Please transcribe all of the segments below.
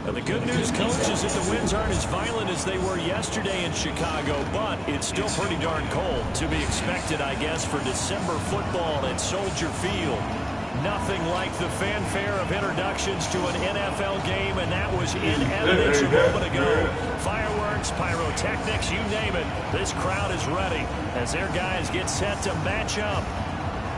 The good news, coach, is that the winds aren't as violent as they were yesterday in Chicago, but it's still pretty darn cold. To be expected, I guess, for December football at Soldier Field. Nothing like the fanfare of introductions to an NFL game, and that was in evidence a moment ago. Fireworks, pyrotechnics, you name it. This crowd is ready as their guys get set to match up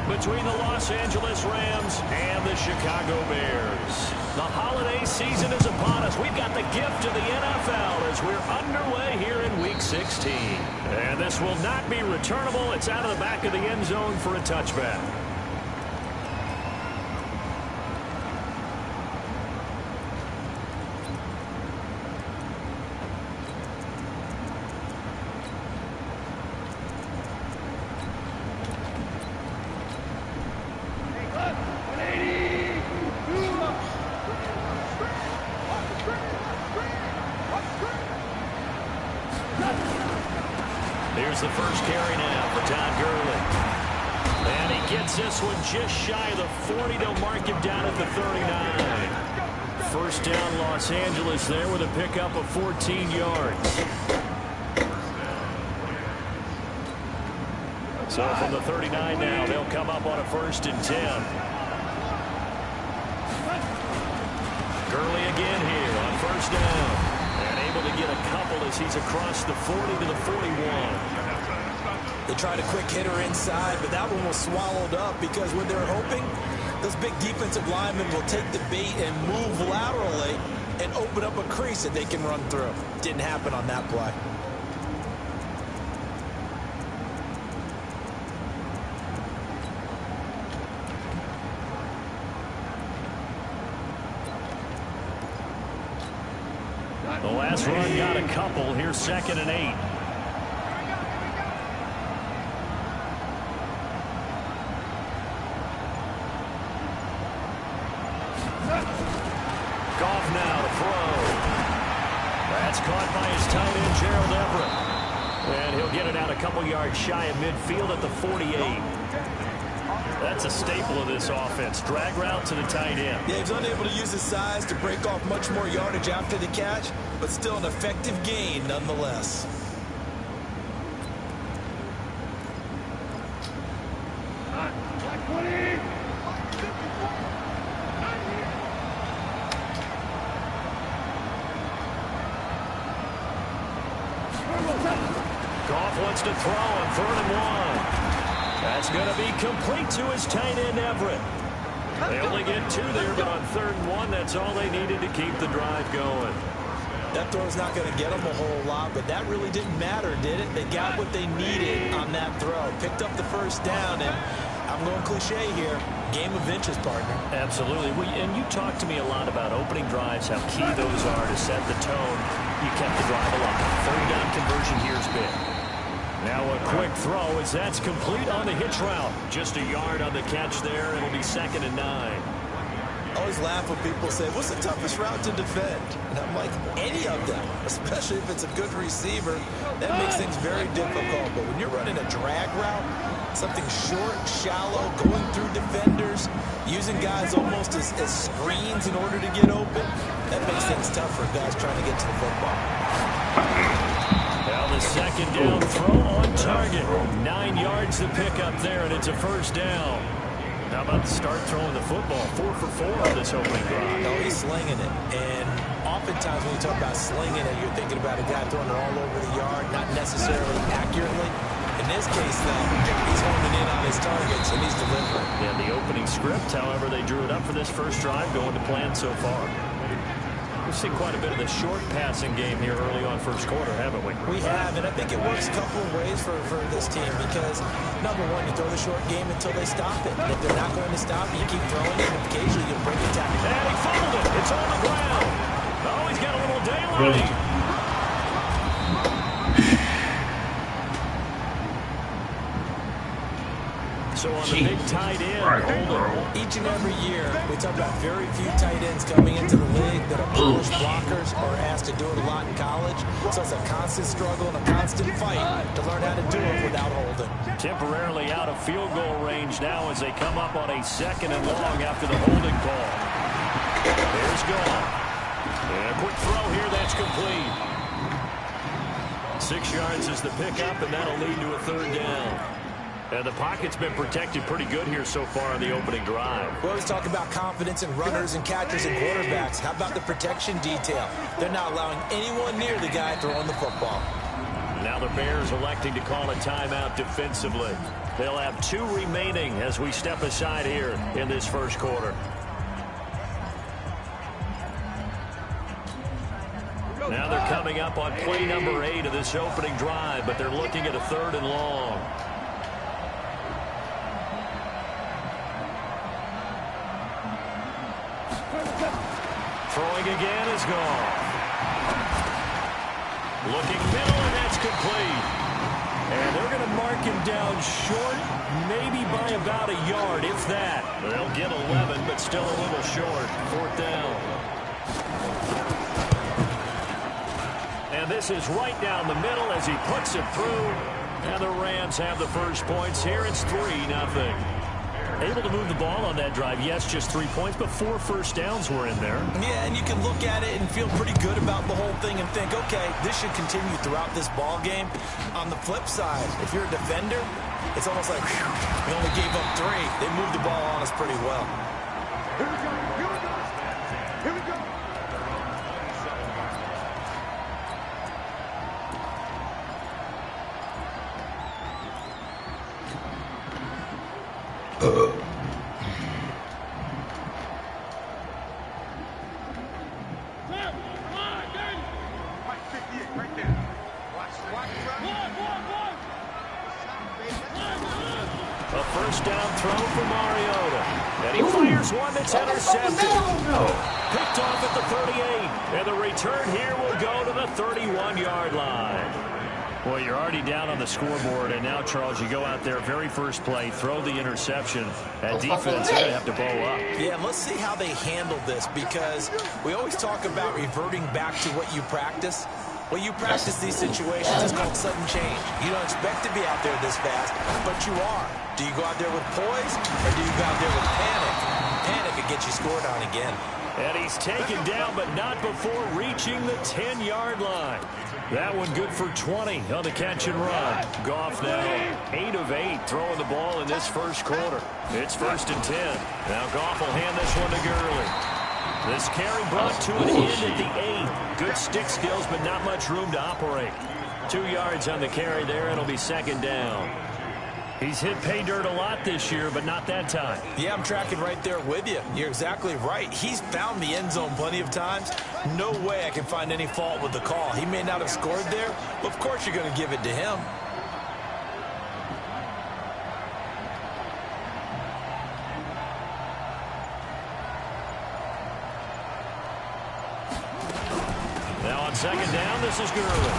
between the Los Angeles Rams and the Chicago Bears. The holiday season is upon us. We've got the gift of the NFL as we're underway here in Week 16. And this will not be returnable. It's out of the back of the end zone for a touchback. Here's the first carry now for Todd Gurley. And he gets this one just shy of the 40. They'll mark him down at the 39. First down, Los Angeles there with a pickup of 14 yards. So from the 39 now, they'll come up on a 1st and 10. Gurley again here on 1st down. Able to get a couple as he's across the 40 to the 41. They tried a quick hitter inside, but that one was swallowed up because when they're hoping, those big defensive linemen will take the bait and move laterally and open up a crease that they can run through. Didn't happen on that play. The last run got a couple. Here's 2nd and 8. Goff now to throw. That's caught by his tight end, Gerald Everett. And he'll get it out a couple yards shy of midfield at the 48. That's a staple of this offense. Drag route to the tight end. Yeah, he's unable to use his size to break off much more yardage after the catch, but still an effective gain nonetheless. Goff wants to throw on 3rd and 1. That's going to be complete to his tight end, Everett. They only get 2 there, but on 3rd and 1, that's all they needed to keep the drive going. That throw's not going to get them a whole lot, but that really didn't matter, did it? They got what they needed on that throw. Picked up the 1st down, and I'm going cliche here. Game of inches, partner. Absolutely. And you talked to me a lot about opening drives, how key those are to set the tone. You kept the drive alive. 3rd down conversion here's big. Now a quick throw as that's complete on the hitch route. Just a yard on the catch there. It'll be 2nd and 9. I always laugh when people say, what's the toughest route to defend? And I'm like, any of them, especially if it's a good receiver. That makes things very difficult. But when you're running a drag route, something short, shallow, going through defenders, using guys almost as screens in order to get open, that makes things tough for guys trying to get to the football. Now the 2nd down throw on target. 9 yards to pick up there, and it's a 1st down. How about the start throwing the football? 4 for 4 on this opening drive. No, he's slinging it. And oftentimes when you talk about slinging it, you're thinking about a guy throwing it all over the yard, not necessarily accurately. In this case, though, he's homing in on his targets, and he's delivering. Yeah, the opening script, however, they drew it up for this first drive, going to plan so far. We've seen quite a bit of the short passing game here early on first quarter, haven't we? We have, and I think it works a couple of ways for this team because, number one, you throw the short game until they stop it. And if they're not going to stop it, you keep throwing it, and occasionally you'll break a tackle. And he fumbled it. It's on the ground. Oh, he's got a little daylight. So on the big tight end, each and every year, we talk about very few tight ends coming into the league that are polished blockers or asked to do it a lot in college. So it's a constant struggle and a constant fight to learn how to do it without holding. Temporarily out of field goal range now as they come up on a 2nd and long after the holding call. There's gone. And a quick throw here, that's complete. 6 yards is the pickup, and that'll lead to a 3rd down. And the pocket's been protected pretty good here so far on the opening drive. We always talk about confidence in runners and catchers and quarterbacks. How about the protection detail? They're not allowing anyone near the guy throwing the football. Now the Bears electing to call a timeout defensively. They'll have 2 remaining as we step aside here in this first quarter. Now they're coming up on play number 8 of this opening drive, but they're looking at a 3rd and long. Throwing again is gone. Looking middle, and that's complete. And they're going to mark him down short, maybe by about a yard, if that. They'll get 11, but still a little short. 4th down. And this is right down the middle as he puts it through. And the Rams have the first points here. It's 3-0. Able to move the ball on that drive. Yes, just 3 points, but 4 first downs were in there. Yeah, and you can look at it and feel pretty good about the whole thing and think, okay, this should continue throughout this ball game. On the flip side, if you're a defender, it's almost like, whew, we only gave up 3. They moved the ball on us pretty well. Here we go. Here we go. Here we go. A first down throw for Mariota. And he fires one that's intercepted. Picked off at the 38. And the return here will go to the 31-yard line. Well, you're already down on the scoreboard, and now, Charles, you go out there, very first play, throw the interception. That defense is going to have to bow up. Yeah, and let's see how they handle this, because we always talk about reverting back to what you practice. Well, you practice these situations. It's called sudden change. You don't expect to be out there this fast, but you are. Do you go out there with poise, or do you go out there with panic? Panic could get you scored on again. And he's taken down, but not before reaching the 10-yard line. That one good for 20 on the catch and run. Goff now 8 of 8 throwing the ball in this first quarter. It's 1st and 10. Now Goff will hand this one to Gurley. This carry brought to an end at the 8. Good stick skills, but not much room to operate. 2 yards on the carry there. It'll be 2nd down. He's hit pay dirt a lot this year, but not that time. Yeah, I'm tracking right there with you. You're exactly right. He's found the end zone plenty of times. No way I can find any fault with the call. He may not have scored there, but of course you're going to give it to him. Now on second down, this is Gurley.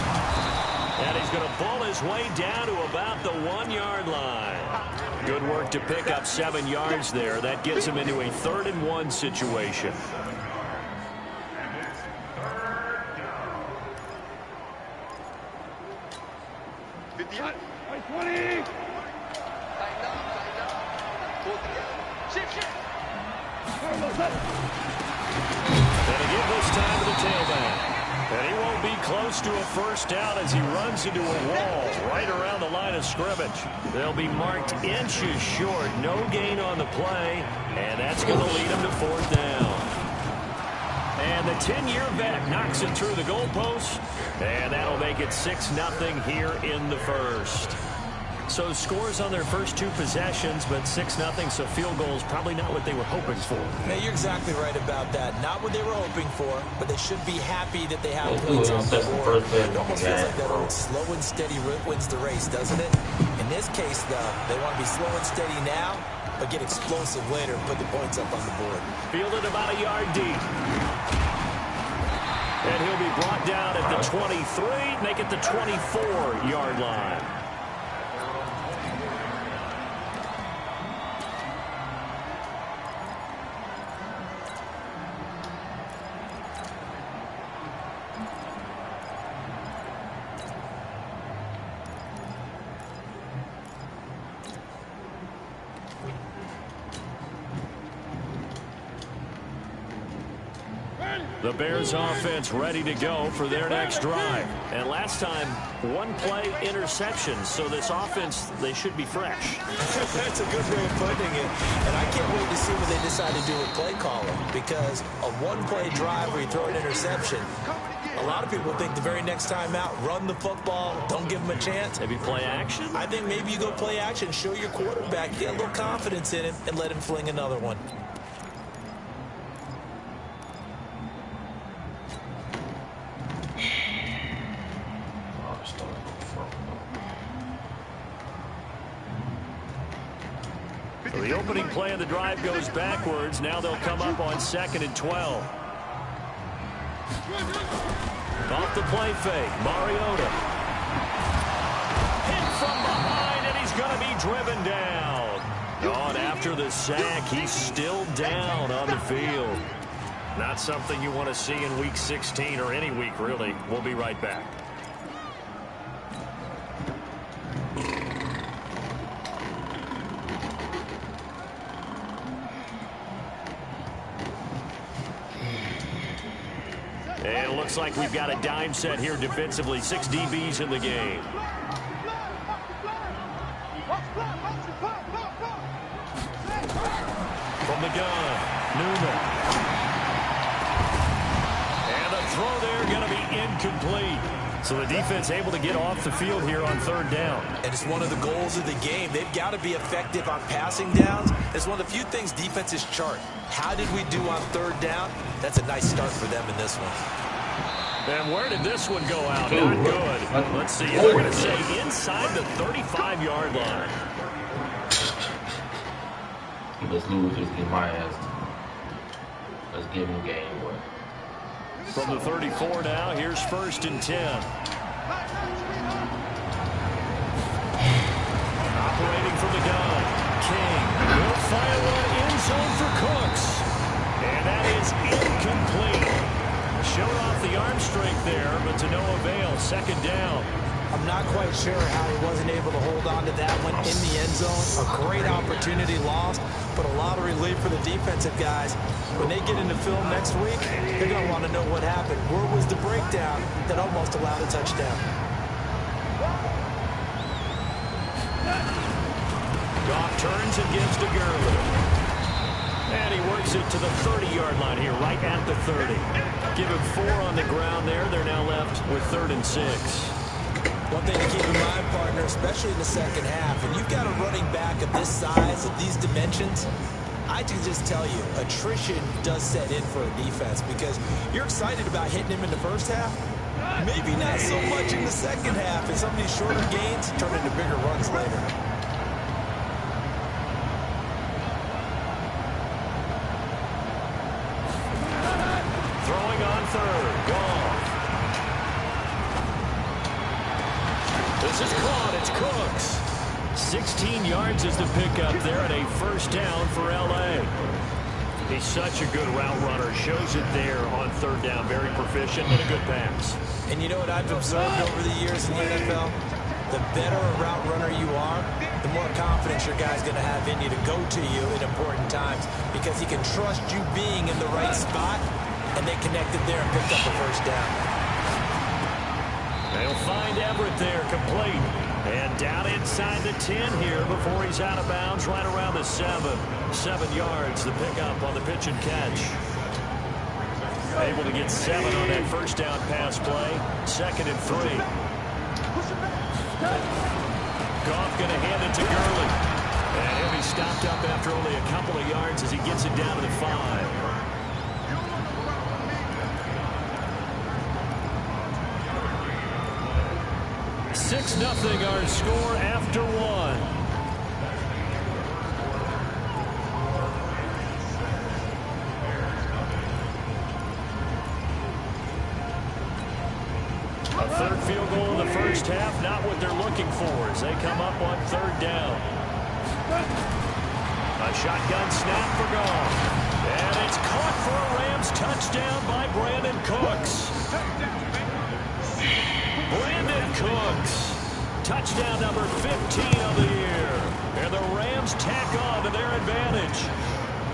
And he's going to pull his way down to about the 1-yard line. Good work to pick up 7 yards there. That gets him into a 3rd-and-1 situation. And again this time to the tailback. And he won't be close to a first down as he runs into a wall right around the line of scrimmage. They'll be marked inches short. No gain on the play. And that's going to lead him to 4th down. And the 10-year vet knocks it through the goalpost. And that'll make it 6-0 here in the first. So scores on their first 2 possessions, but 6-0, so field goal is probably not what they were hoping for. Hey, you're exactly right about that. Not what they were hoping for, but they should be happy that they have points on the board. It almost feels like that old slow and steady wins the race, doesn't it? In this case, though, they want to be slow and steady now, but get explosive later and put the points up on the board. Fielded about a yard deep. And he'll be brought down at the 23, make it the 24-yard line. The Bears offense ready to go for their next drive. And last time, 1-play interception. So this offense, they should be fresh. That's a good way of putting it. And I can't wait to see what they decide to do with play calling. Because a 1-play drive where you throw an interception, a lot of people think the very next time out, run the football, don't give them a chance. Maybe play action? I think maybe you go play action, show your quarterback, get a little confidence in him, and let him fling another one. So the opening play of the drive goes backwards. Now they'll come up on 2nd and 12. Off the play fake, Mariota. Hit from behind, and he's going to be driven down. Oh, and after the sack, he's still down on the field. Not something you want to see in Week 16 or any week, really. We'll be right back. And it looks like we've got a dime set here defensively. 6 DBs in the game. From the gun, Newman. And the throw there going to be incomplete. So the defense able to get off the field here on 3rd down. And it's one of the goals of the game. They've got to be effective on passing downs. It's one of the few things defenses chart. How did we do on 3rd down? That's a nice start for them in this one. And where did this one go out? Not good. Let's see. We're going to say inside the 35-yard line. Let's lose. Let's get my ass. Let's give him game away. From the 34 now, here's 1st and 10. Operating from the gun. King will fire one end zone for Cooks. And that is incomplete. Showed off the arm strength there, but to no avail. 2nd down. I'm not quite sure how he wasn't able to hold on to that one in the end zone. A great opportunity lost, but a lot of relief for the defensive guys. When they get into film next week, they're going to want to know what happened. Where was the breakdown that almost allowed a touchdown? Goff turns and gives to Gurley. And he works it to the 30-yard line here, right at the 30. Give him 4 on the ground there. They're now left with 3rd and 6. One thing to keep in mind, partner, especially in the second half, and you've got a running back of this size, of these dimensions, I can just tell you, attrition does set in for a defense because you're excited about hitting him in the first half. Maybe not so much in the second half, and some of these shorter gains turn into bigger runs later. Throwing on third. Gone. This is caught. It's Cooks. 16 yards is the pickup there and a first down for L.A. He's such a good route runner. Shows it there on third down. Very proficient and a good pass. And you know what I've observed over the years in the NFL? The better a route runner you are, the more confidence your guy's going to have in you to go to you in important times because he can trust you being in the right spot, and they connected there and picked up the first down. They'll find Everett there, complete. And down inside the 10 here before he's out of bounds, right around the 7. 7 yards, the pickup on the pitch and catch. Able to get 7 on that first down pass play. 2nd and 3. Goff going to hand it to Gurley. And he'll be stopped up after only a couple of yards as he gets it down to the 5. 6-0 our score after 1. A third field goal in the first half, not what they're looking for as they come up on third down. A shotgun snap for Goff. And it's caught for a Rams touchdown by Brandon Cooks. Brandon Cooks, touchdown number 15 of the year. And the Rams tack on to their advantage.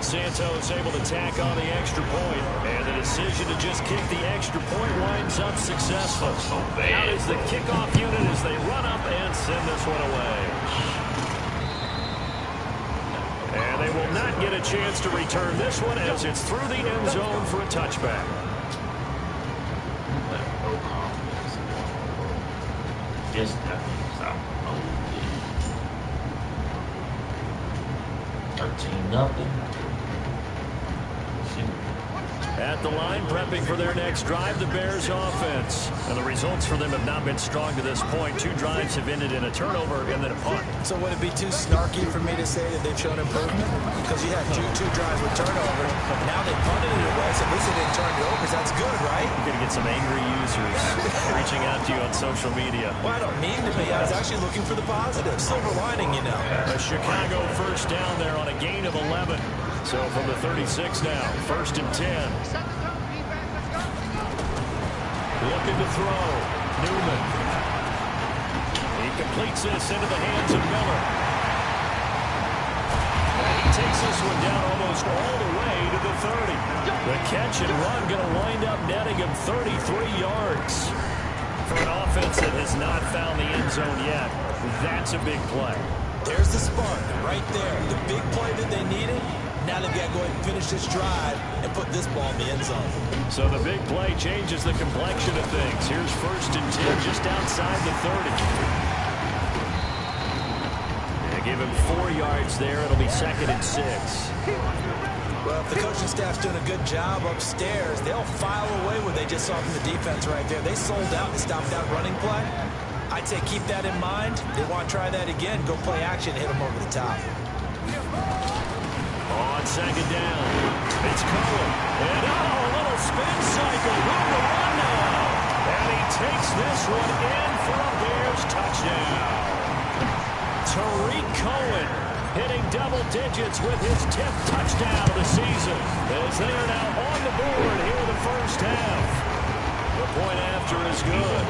Santos able to tack on the extra point. And the decision to just kick the extra point winds up successful. Out is the kickoff unit as they run up and send this one away. And they will not get a chance to return this one as it's through the end zone for a touchback. Just that 13-0. At the line, prepping for their next drive, the Bears offense. And the results for them have not been strong to this point. 2 drives have ended in a turnover and then a punt. So would it be too snarky for me to say that they've shown improvement? Because you had two drives with turnovers. Now they punted it away, so at least they didn't turn it over. That's good, right? You're going to get some angry users reaching out to you on social media. Well, I don't mean to be. I was actually looking for the positive. Silver lining, you know. A Chicago first down there on a gain of 11. So from the 36 now, 1st and 10. Looking to throw. Newman. He completes this into the hands of Miller. And he takes this one down almost all the way to the 30. The catch and run going to wind up netting him 33 yards. For an offense that has not found the end zone yet, that's a big play. There's the spark right there. The big play that they needed. Now they've got to go ahead and finish this drive and put this ball in the end zone. So the big play changes the complexion of things. Here's 1st and 10 just outside the 30. They give him 4 yards there. It'll be 2nd and 6. Well, if the coaching staff's doing a good job upstairs, they'll file away what they just saw from the defense right there. They sold out to stop that running play. I'd say keep that in mind. They want to try that again. Go play action, hit them over the top. On 2nd down, it's Cohen. And a little spin cycle. Room to run now. And he takes this one in for a Bears touchdown. Tariq Cohen hitting double digits with his 10th touchdown of the season. As they are now on the board here in the first half. The point after is good.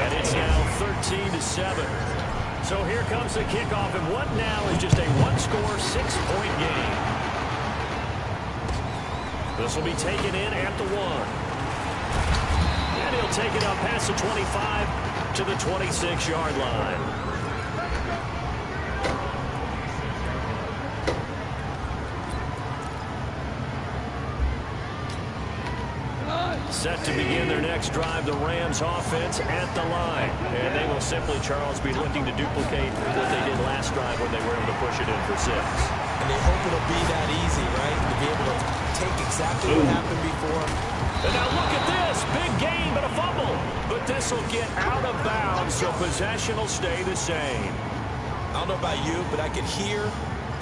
And it's now 13-7. So here comes the kickoff, and what now is just a one-score, 6-point game. This will be taken in at the 1. And he'll take it up past the 25 to the 26-yard line. Set to begin their next drive, the Rams offense at the line. And they will simply, Charles, be looking to duplicate what they did last drive when they were able to push it in for 6. And they hope it'll be that easy, right? To be able to take exactly what happened before. And now look at this. Big gain, but a fumble. But this will get out of bounds, so possession will stay the same. I don't know about you, but I could hear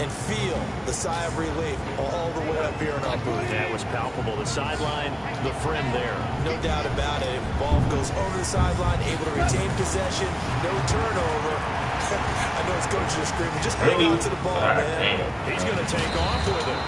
and feel the sigh of relief all the way up here in our booth. That was palpable. The sideline, the friend there. No doubt about it. The ball goes over the sideline, able to retain possession, no turnover. I know his coach is screaming, just hang on to the ball, man. He's going to take off with it.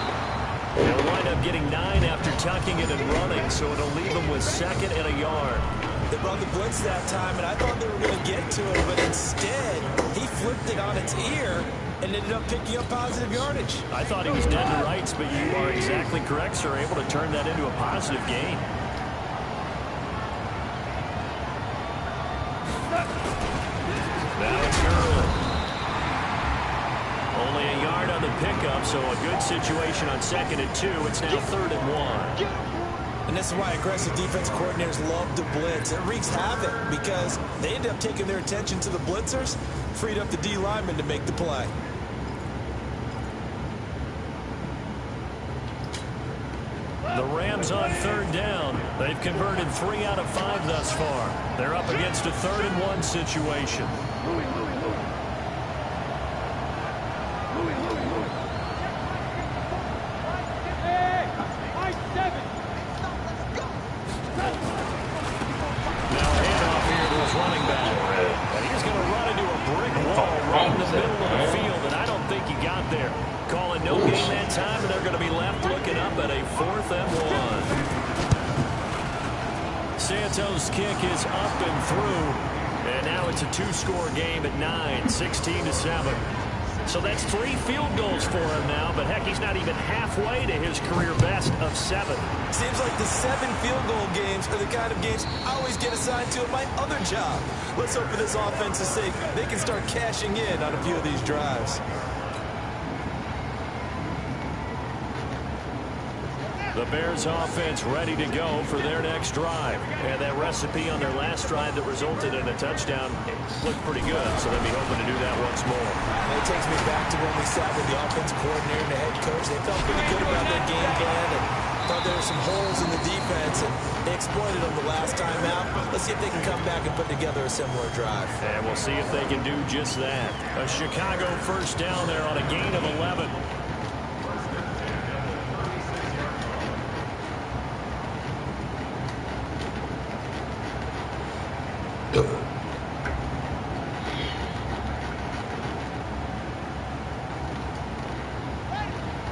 They'll wind up getting 9 after tucking it and running, so it'll leave them with 2nd and a yard. They brought the blitz that time, and I thought they were going to get to it, but instead, he flipped it on its ear and ended up picking up positive yardage. I thought he was dead to rights, but you are exactly correct, sir. Able to turn that into a positive gain. Now it's Gurley. Only a yard on the pickup, so a good situation on 2nd and 2. It's now 3rd and 1. And this is why aggressive defense coordinators love to blitz. It wreaks havoc because they end up taking their attention to the blitzers, freed up the D lineman to make the play. The Rams on 3rd down. They've converted 3 out of 5 thus far. They're up against a 3rd and 1 situation. Santos' kick is up and through, and now it's a 2-score game at 9, 16-7. So that's 3 field goals for him now, but heck, he's not even halfway to his career best of 7. Seems like the 7 field goal games are the kind of games I always get assigned to at my other job. Let's hope for this offense's sake they can start cashing in on a few of these drives. The Bears offense ready to go for their next drive. And that recipe on their last drive that resulted in a touchdown looked pretty good, so they'll be hoping to do that once more. And it takes me back to when we sat with the offensive coordinator and the head coach. They felt pretty good about their game plan and thought there were some holes in the defense, and they exploited them the last time out. Let's see if they can come back and put together a similar drive. And we'll see if they can do just that. A Chicago first down there on a gain of 11.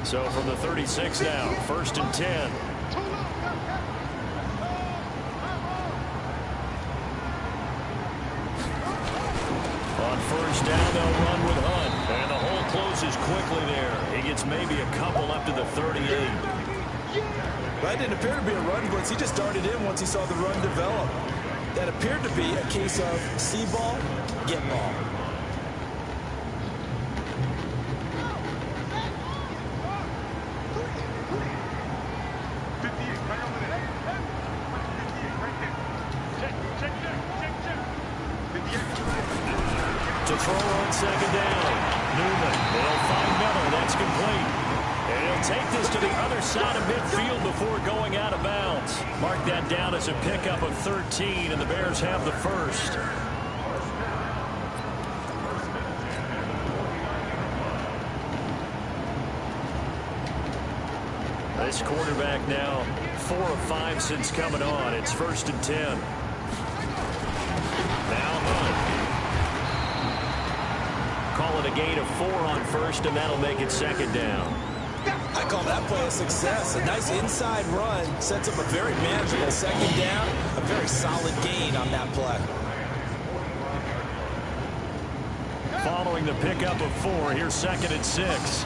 So from the 36 now, 1st and 10. On 1st down, they'll run with Hunt. And the hole closes quickly there. He gets maybe a couple up to the 38. That didn't appear to be a run blitz. He just darted in once he saw the run develop. That appeared to be a case of see ball, get ball. To throw on 2nd down. Newman, they'll find Miller. That's complete. And he'll take this to the other side of midfield before going out of bounds. Mark that down as a pickup of 13, and the Bears have the first. This quarterback now 4 of 5 since coming on. It's 1st and 10. Now Hunt. Call it a gain of 4 on 1st, and that'll make it 2nd down. I call that play a success. A nice inside run sets up a very manageable 2nd down. A very solid gain on that play. Following the pickup of 4, here's 2nd and 6.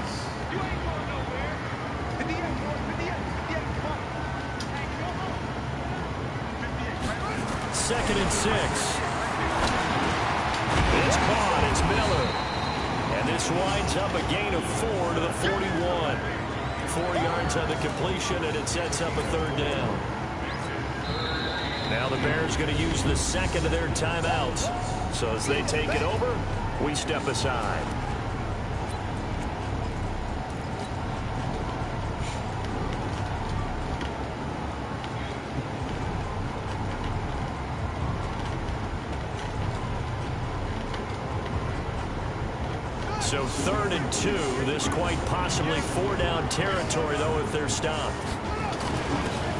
2nd and 6. It's caught. It's Miller. And this winds up a gain of 4 to the 41. 4 yards on the completion, and it sets up a 3rd down. Now the Bears going to use the second of their timeouts. So as they take it over, we step aside. So 3rd and 2. This quite possibly 4-down territory, though, if they're stopped.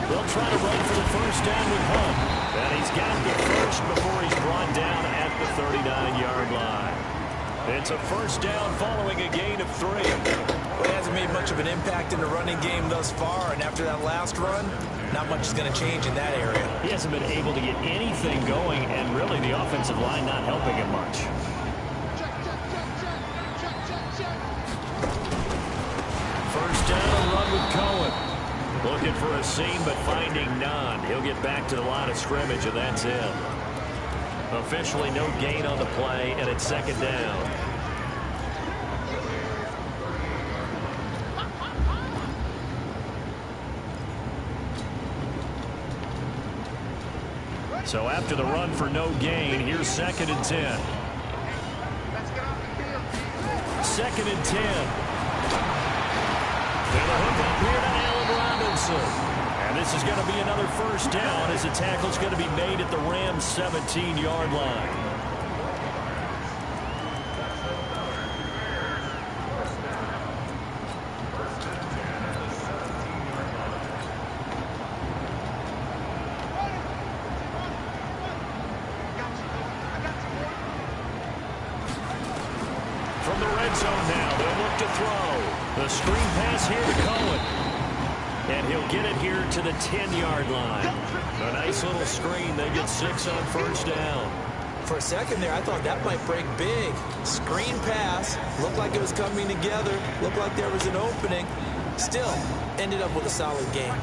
They'll try to run for the first down with Hunt. And he's got the first before he's brought down at the 39-yard line. It's a first down following a gain of 3. Well, he hasn't made much of an impact in the running game thus far, and after that last run, not much is going to change in that area. He hasn't been able to get anything going, and really the offensive line not helping him much. First down, run with Cohen. Looking for a seam, but finding none. He'll get back to the line of scrimmage, and that's it. Officially no gain on the play, and it's 2nd down. So after the run for no gain, here's 2nd and 10. 2nd and 10. And the hook up here to Allen Robinson. And this is going to be another first down as the tackle's going to be made at the Rams' 17-yard line. From the red zone now, they'll look to throw. The screen pass here to Cohen. And he'll get it here to the 10-yard line. A nice little screen. They get 6 on first down. For a second there, I thought that might break big. Screen pass. Looked like it was coming together. Looked like there was an opening. Still, ended up with a solid game.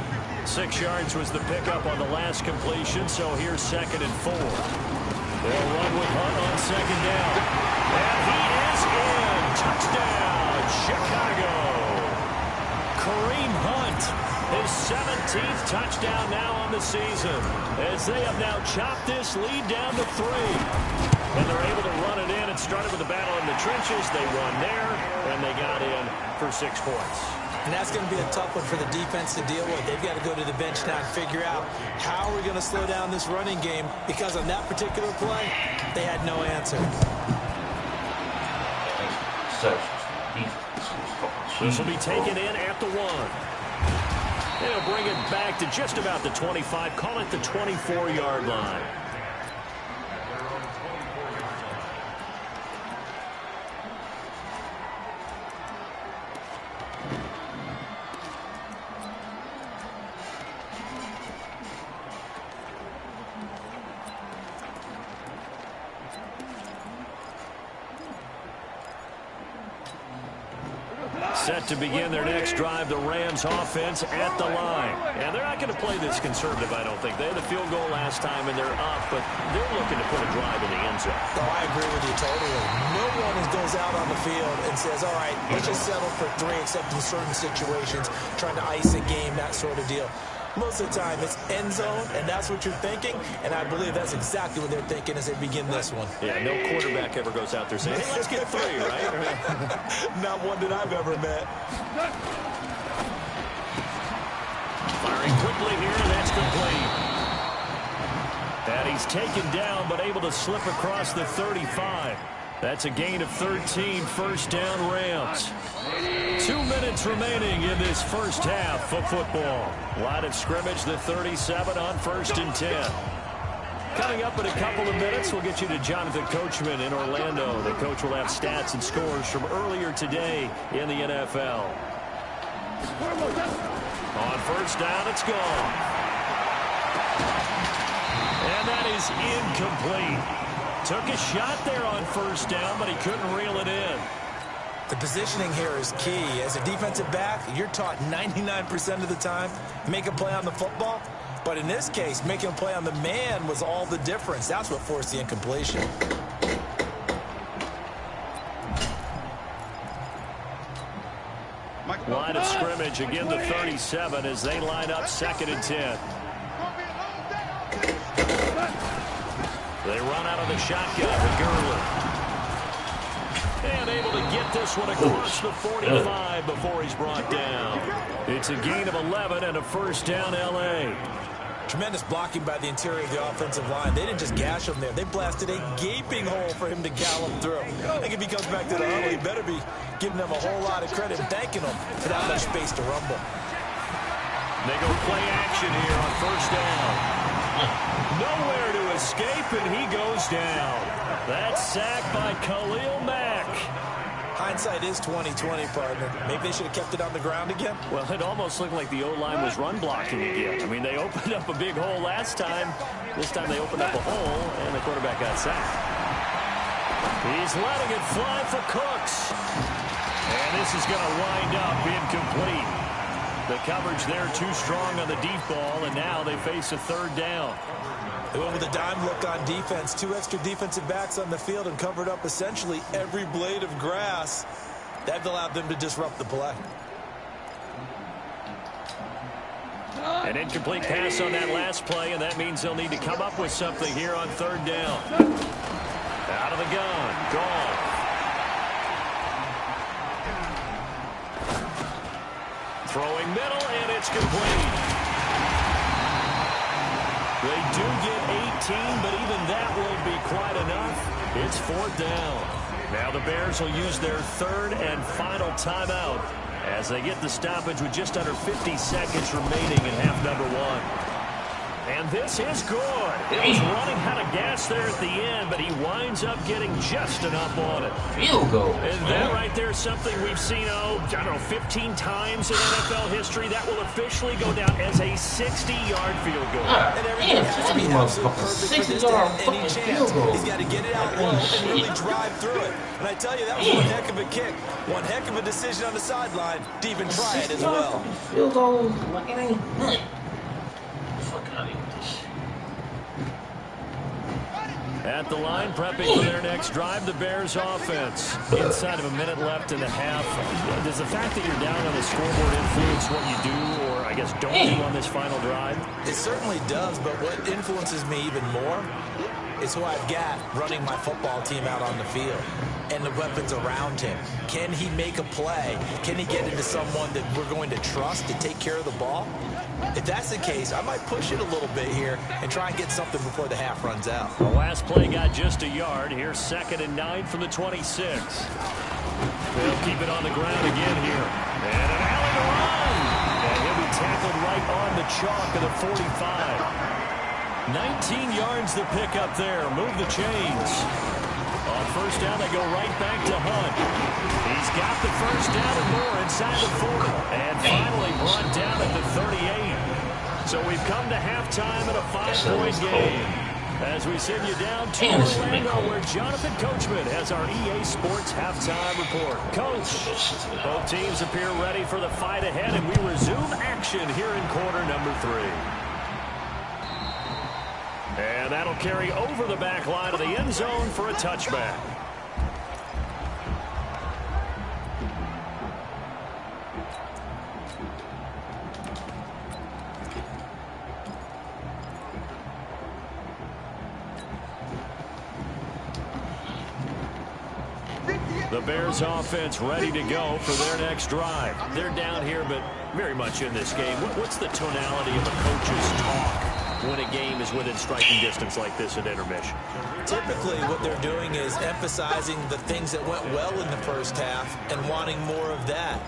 6 yards was the pickup on the last completion, so here's 2nd and 4. They'll run with Hunt on 2nd down. And he is in. Touchdown, Chicago. Kareem Hunt, his 17th touchdown now on the season, as they have now chopped this lead down to 3. And they're able to run it in. It started with a battle in the trenches. They won there, and they got in for 6 points. And that's going to be a tough one for the defense to deal with. They've got to go to the bench now and figure out how we're going to slow down this running game, because on that particular play, they had no answer. This will be taken in at the 1. They'll bring it back to just about the 25. Call it the 24-yard line. Set to begin their next drive, the Rams offense at the line. And they're not going to play this conservative, I don't think. They had the field goal last time, and they're up, but they're looking to put a drive in the end zone. Oh, I agree with you totally. No one goes out on the field and says, all right, let's just settle for 3, except in certain situations, trying to ice a game, that sort of deal. Most of the time, it's end zone, and that's what you're thinking, and I believe that's exactly what they're thinking as they begin this one. Yeah, no quarterback ever goes out there saying, hey, let's get 3, right? Not one that I've ever met. Firing quickly here, and that's complete. And he's taken down, but able to slip across the 35. That's a gain of 13, first down Rams. 2 minutes remaining in this first half of football. Line of scrimmage, the 37 on 1st and 10. Coming up in a couple of minutes, we'll get you to Jonathan Coachman in Orlando. The coach will have stats and scores from earlier today in the NFL. On first down, it's gone. And that is incomplete. Took a shot there on first down, but he couldn't reel it in. The positioning here is key. As a defensive back, you're taught 99% of the time, make a play on the football. But in this case, making a play on the man was all the difference. That's what forced the incompletion. Line of scrimmage, again the 37 as they line up 2nd and 10. They run out of the shotgun with Gurley. And able to get this one across the 45 before he's brought down. It's a gain of 11 and a first down, L.A. Tremendous blocking by the interior of the offensive line. They didn't just gash him there. They blasted a gaping hole for him to gallop through. I think if he comes back to the huddle, he better be giving them a whole lot of credit and thanking them for that much space to rumble. They go play action here on first down. Nowhere to escape, and he goes down. That's sacked by Khalil Mack. Hindsight is 20/20, partner. Maybe they should have kept it on the ground again. Well, it almost looked like the O-line was run blocking again. I mean, they opened up a big hole last time. This time they opened up a hole, and the quarterback got sacked. He's letting it fly for Cooks. And this is going to wind up incomplete. The coverage there too strong on the deep ball, and now they face a third down. They went with a dime look on defense. 2 extra defensive backs on the field and covered up essentially every blade of grass. That allowed them to disrupt the play. An incomplete pass on that last play, and that means they'll need to come up with something here on third down. Out of the gun. Gone. Throwing middle, and it's complete. They do get 18, but even that won't be quite enough. It's fourth down. Now the Bears will use their third and final timeout as they get the stoppage with just under 50 seconds remaining in half number 1. And this is good. It was running out of gas there at the end, but he winds up getting just enough on it. Field goal. And that right there is something we've seen, I don't know, 15 times in NFL history. That will officially go down as a 60-yard field goal. And everything has to be absolutely perfect for this to have any chance. He's got to get it out low and really drive through it. And I tell you, that was one heck of a kick. One heck of a decision on the sideline to even try it as well. Field goal. Fuck out of here. At the line, prepping for their next drive, the Bears offense. Inside of a minute left in the half. Does the fact that you're down on the scoreboard influence what you do, or I guess don't do on this final drive? It certainly does, but what influences me even more is who I've got running my football team out on the field and the weapons around him. Can he make a play? Can he get into someone that we're going to trust to take care of the ball? If that's the case, I might push it a little bit here and try and get something before the half runs out. The last play got just a yard. Here's 2nd and 9 from the 26. They'll keep it on the ground again here. And an alley to run. And he'll be tackled right on the chalk of the 45. 19 yards to pick up there. Move the chains. On first down, they go right back to Hunt. He's got the first down and more inside the 40. And finally brought down at the 38. So we've come to halftime in a 5-point game. As we send you down to Orlando, where Jonathan Coachman has our EA Sports halftime report. Coach, both teams appear ready for the fight ahead, and we resume action here in quarter number 3. And that'll carry over the back line of the end zone for a touchback. The Bears offense ready to go for their next drive. They're down here, but very much in this game. What's the tonality of a coach's talk when a game is within striking distance like this at intermission? Typically, what they're doing is emphasizing the things that went well in the first half and wanting more of that.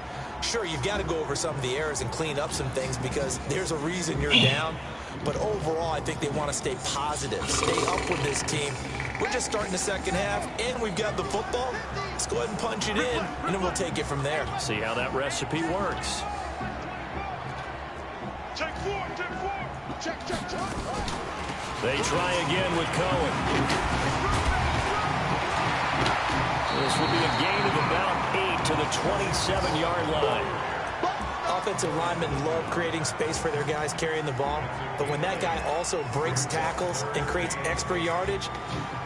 Sure, you've got to go over some of the errors and clean up some things because there's a reason you're down. But overall, I think they want to stay positive, stay up with this team. We're just starting the second half, and we've got the football. Let's go ahead and punch it in, and then we'll take it from there. See how that recipe works. Check 4, check 4. Check. They try again with Cohen. This will be a gain of about 8 to the 27-yard line. Offensive linemen love creating space for their guys carrying the ball, but when that guy also breaks tackles and creates extra yardage,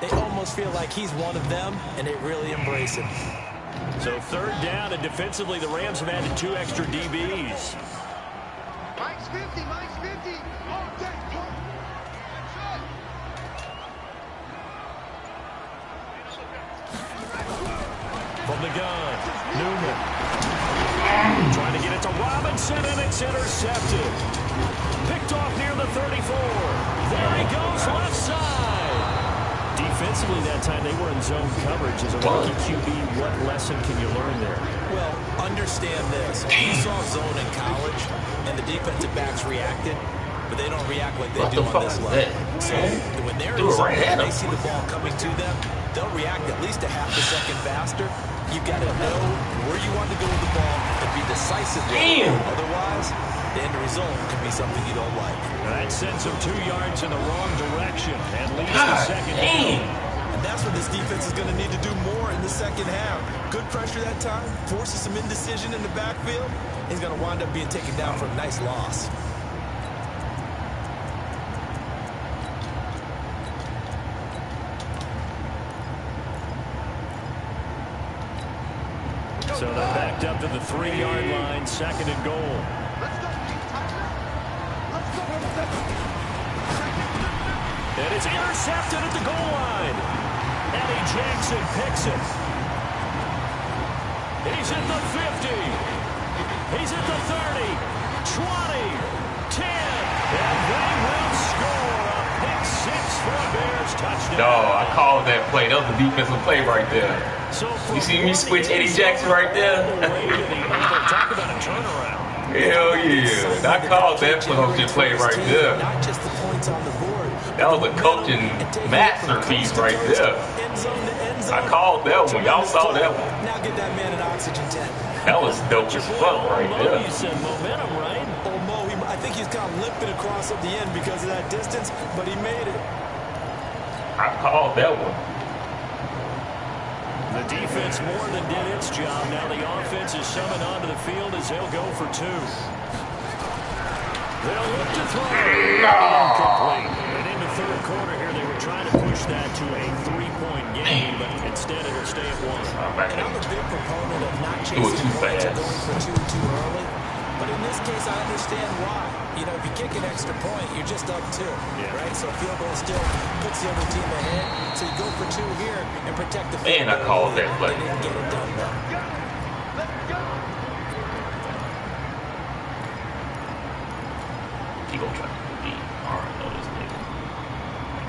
they almost feel like he's one of them, and they really embrace him. So third down, and defensively, the Rams have added 2 extra DBs. Mike's 50. Oh, the gun. Newman. Trying to get it to Robinson, and it's intercepted. Picked off near the 34. There he goes, left side. Defensively that time, they were in zone coverage. As a rookie QB, what lesson can you learn there? Well, understand this. You saw zone in college, and the defensive backs reacted, but they don't react like they do on this level. So when they're in zone and they see the ball coming to them, they'll react at least a half a second faster. You've got to know where you want to go with the ball and be decisive. Otherwise, the end result can be something you don't like. That sends them 2 yards in the wrong direction and leads the second down. And that's what this defense is going to need to do more in the second half. Good pressure that time, forces some indecision in the backfield. He's going to wind up being taken down for a nice loss. So they're backed up to the 3-yard line, second and goal. And it's intercepted at the goal line. Eddie Jackson picks it. He's at the 50. He's at the 30, 20, 10. And they will score a pick six for a Bears touchdown. No, I called that play. That was a defensive play right there. So you see me switch Eddie Jackson right there? Talk about a turnaround. Hell yeah. I called that play right there. Not just the points on the board. That was a coaching masterpiece right there. I called that one. Y'all saw that one. Now get that man an oxygen tent. That was dope as fuck right there. You said momentum, right? Old Mo, I think he's kind of limping across at the end because of that distance, but he made it. I called that one. The defense more than did its job. Now the offense is summoned onto the field as they'll go for 2. They'll look to throw. Incomplete. And in the third quarter here, they were trying to push that to a 3-point game, but instead it'll stay at 1. And I'm a big proponent of not chasing points or going for 2 too early. But in this case, I understand why. You know, if you kick an extra point, you're just up 2, right? So a field goal still puts the other team ahead. So you go for 2 here and protect the field. And I called that play. They didn't get it done though. He gonna try to beat. I already know this nigga.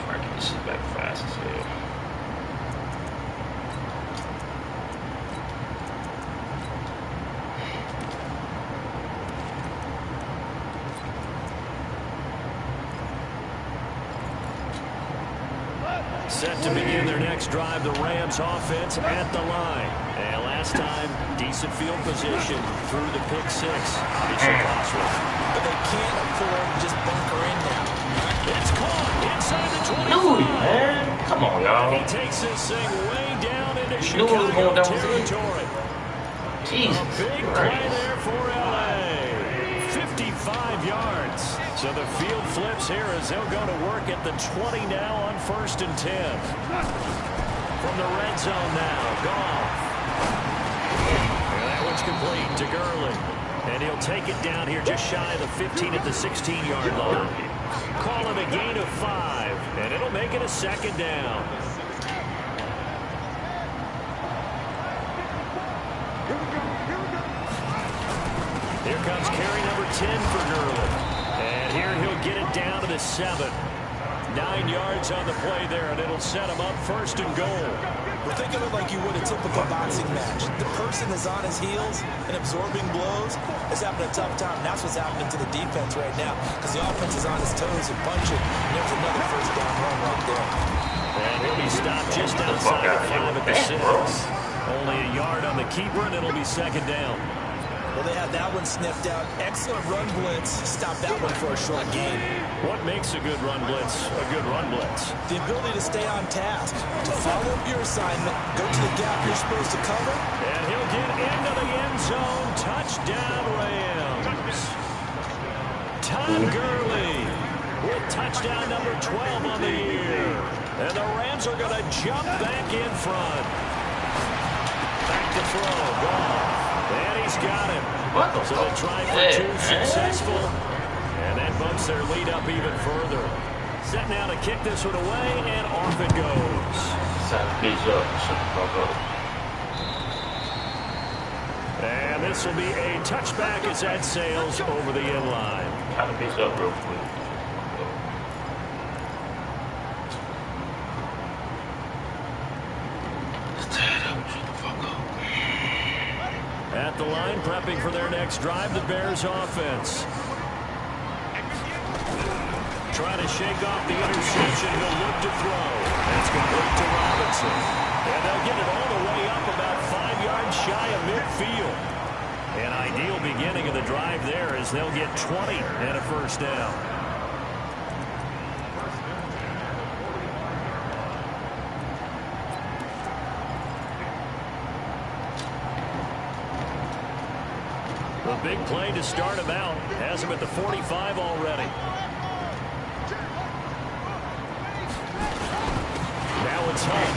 Try to get this shit back fast as hell. Set to begin their next drive, the Rams offense at the line. And last time, decent field position through the pick 6. Mission costly. But they can't afford to just bunker in now. It's caught inside the 25. Dude, man. Come on, y'all. He takes this thing way down into Chicago territory. Jesus A big play there for LA. 55 yards. So the field flips here as they'll go to work at the 20 now on 1st and 10. From the red zone now, Goff. And that one's complete to Gurley. And he'll take it down here just shy of the 15 at the 16-yard line. Call it a gain of 5, and it'll make it a 2nd down. Here comes carry number 10 for Gurley. And here he'll get it down to the 7. 9 yards on the play there, and it'll set him up 1st and goal. Well, think of it like you would a typical boxing match. The person is on his heels and absorbing blows is having a tough time. That's what's happening to the defense right now because the offense is on his toes and punching. And there's another 1st down run right there. And he'll be stopped just outside the 5 at the 6. Only a yard on the keeper, and it'll be 2nd down. Well, they had that one sniffed out. Excellent run blitz. Stop that one for a short gain. What makes a good run blitz a good run blitz? The ability to stay on task, to follow up your assignment, go to the gap you're supposed to cover. And he'll get into the end zone. Touchdown, Rams. Todd Gurley with touchdown number 12 on the year. And the Rams are going to jump back in front. Back to throw. Goff. And he's got him. So they try for 2, successful. And that bumps their lead up even further. Set now to kick this one away, and off it goes. And this will be a touchback as that sails over the inline. Kind of piece up real quick. At the line, prepping for their next drive, the Bears offense. Trying to shake off the interception. He'll look to throw. That's complete to Robinson. And they'll get it all the way up about 5 yards shy of midfield. An ideal beginning of the drive there as they'll get 20 and a first down. A big play to start him out. Has him at the 45 already. Now it's Hunt.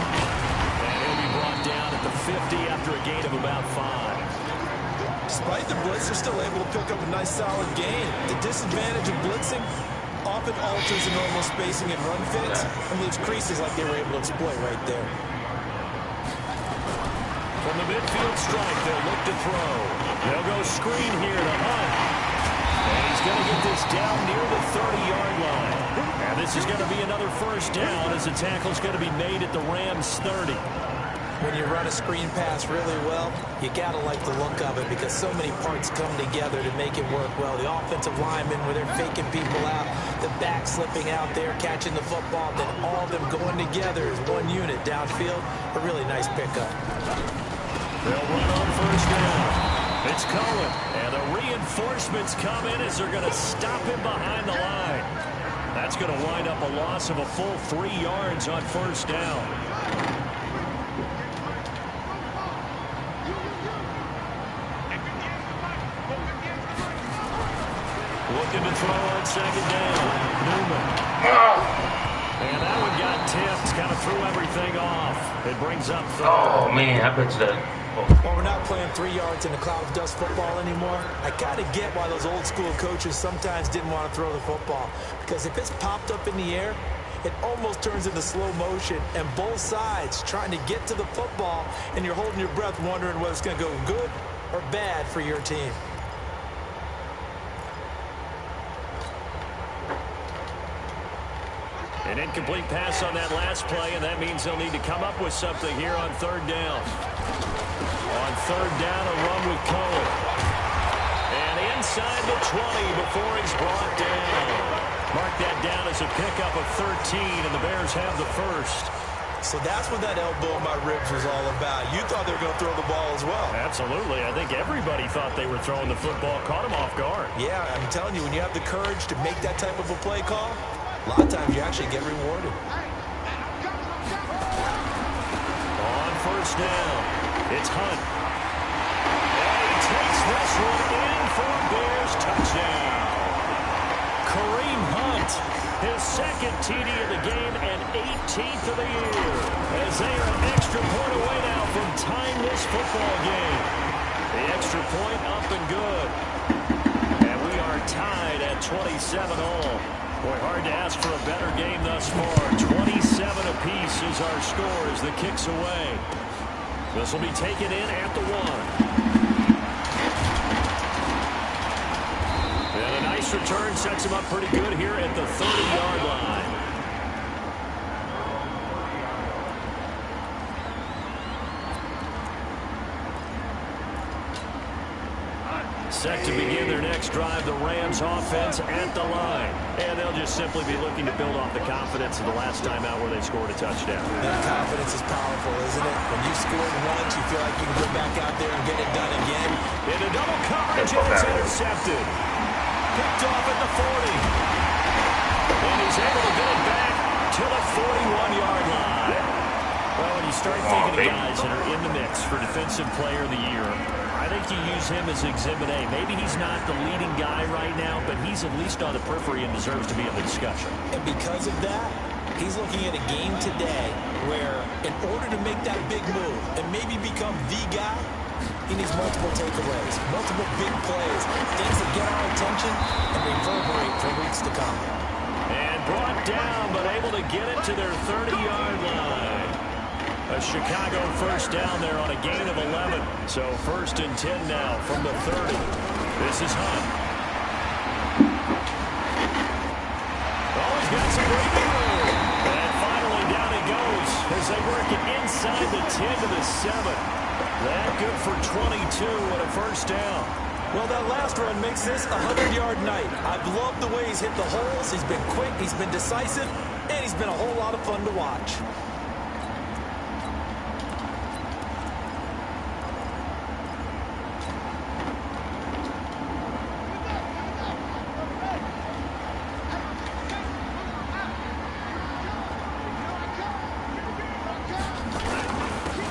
And he'll be brought down at the 50 after a gain of about 5. Despite the blitz, they're still able to pick up a nice solid gain. The disadvantage of blitzing often alters the normal spacing and run fits and leaves creases like they were able to exploit right there. From the midfield strike, they'll look to throw. They'll go screen here to Hunt. And he's going to get this down near the 30-yard line. And this is going to be another first down as the tackle's going to be made at the Rams' 30. When you run a screen pass really well, you got to like the look of it because so many parts come together to make it work well. The offensive linemen, where they're faking people out, the back slipping out there, catching the football, then all of them going together as one unit downfield. A really nice pickup. They'll run on first down. It's Cohen, and the reinforcements come in as they're going to stop him behind the line. That's going to wind up a loss of a full 3 yards on first down. Looking to throw on second down. Newman. And that one got tipped, kind of threw everything off. It brings up third. Oh, man, I bet you that. While we're not playing 3 yards in a cloud of dust football anymore, I kind of get why those old school coaches sometimes didn't want to throw the football. Because if it's popped up in the air, it almost turns into slow motion, and both sides trying to get to the football, and you're holding your breath wondering whether it's going to go good or bad for your team. An incomplete pass on that last play, and that means they'll need to come up with something here on third down. On third down, a run with Cohen. And inside the 20 before he's brought down. Mark that down as a pickup of 13, and the Bears have the first. So that's what that elbow in my ribs was all about. You thought they were going to throw the ball as well. Absolutely. I think everybody thought they were throwing the football. Caught him off guard. Yeah, I'm telling you, when you have the courage to make that type of a play call, a lot of times you actually get rewarded. On first down, it's Hunt. And he takes this one in for a Bears touchdown. Kareem Hunt, his second TD of the game and 18th of the year. As they are an extra point away now from tying this football game. The extra point up and good. And we are tied at 27-all. Boy, hard to ask for a better game thus far. 27 apiece is our score as the kick's away. This will be taken in at the 1. And a nice return sets him up pretty good here at the 30-yard line. Set to begin their next drive, the Rams offense at the line. And they'll just simply be looking to build off the confidence of the last time out where they scored a touchdown. That confidence is powerful, isn't it? When you scored once, you feel like you can go back out there and get it done again. In a double coverage, and it's intercepted. Picked off at the 40. And he's able to get it back to the 41-yard line. Well, when you start thinking of guys that are in the mix for Defensive Player of the Year, I think you use him as Exhibit A. Maybe he's not the leading guy right now, but he's at least on the periphery and deserves to be in the discussion. And because of that, he's looking at a game today where in order to make that big move and maybe become the guy, he needs multiple takeaways, multiple big plays, things that get our attention and reverberate for weeks to come. And brought down, but able to get it to their 30-yard line. A Chicago first down there on a gain of 11. So 1st and 10 now from the 30. This is Hunt. Oh, he's got some breathing room. And finally down he goes as they work it inside the 10 to the 7. That good for 22 and a first down. Well, that last run makes this a 100-yard night. I've loved the way he's hit the holes. He's been quick, he's been decisive, and he's been a whole lot of fun to watch.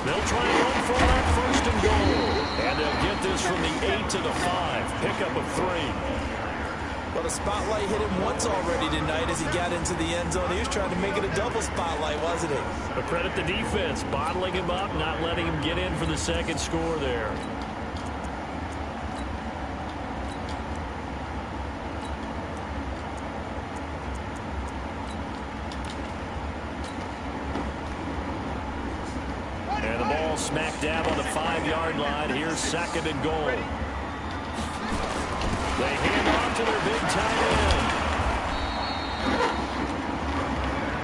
They'll try and run for that 1st and goal. And they'll get this from the 8 to the 5. Pickup of 3. Well, the spotlight hit him once already tonight as he got into the end zone. He was trying to make it a double spotlight, wasn't he? But credit the defense, bottling him up, not letting him get in for the second score there. And the ball smack dab on the 5-yard line. Here's 2nd and goal. They hand off to their big tight end.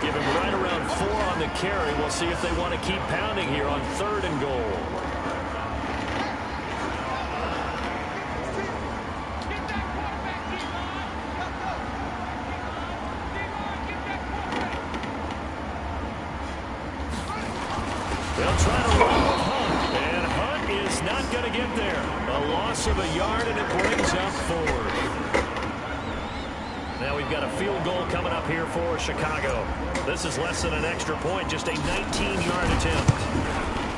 Give him right around 4 on the carry. We'll see if they want to keep pounding here on 3rd and goal. They'll try to run with Hunt, and Hunt is not going to get there. A loss of a yard, and it brings up 4th. Now we've got a field goal coming up here for Chicago. This is less than an extra point, just a 19-yard attempt.